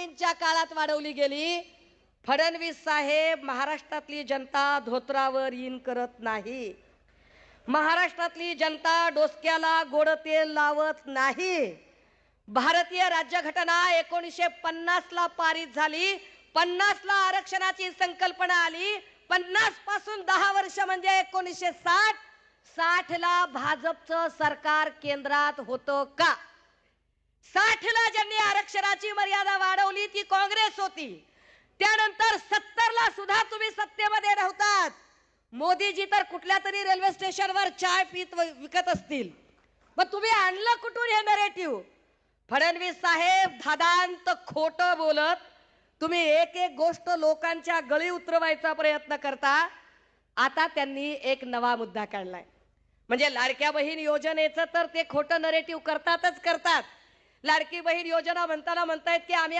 वाजपेयींच्या काळात वाढवली गेली. फडणवीस साहेब महाराष्ट्रातली जनता धोत्रावर इन करत नाही. महाराष्ट्रातली जनता डोसक्याला गोड तेल लावत नाही. भारतीय राज्यघटना 1950 ला पारित झाली. 50 ला आरक्षणाची संकल्पना आली. 50 पासून 10 वर्ष म्हणजे 1960. 60 ला भाजपचं सरकार केंद्रात होतं का? 60 ला ज्यांनी आरक्षणाची मर्यादा वाढवली ती काँग्रेस होती. त्यानंतर 70 ला सुद्धा तुम्ही सत्तेमध्ये नव्हतात. मोदीजी तर कुठल्या तरी रेल्वे स्टेशनवर चाय पीत विकत असतील. मग तुम्ही आणलं कुठून हे नरेटिव्ह? फडणवीस साहेब धादांत खोटं बोलत तुम्ही एक एक गोष्ट लोकांच्या गळी उतरवायचा प्रयत्न करता. आता त्यांनी एक नवा मुद्दा काढलाय. म्हणजे लाडक्या बहीण योजनेचं तर ते खोटं नरेटिव्ह करतातच करतात. लाडकी बहीण योजना म्हणताना म्हणतायत की आम्ही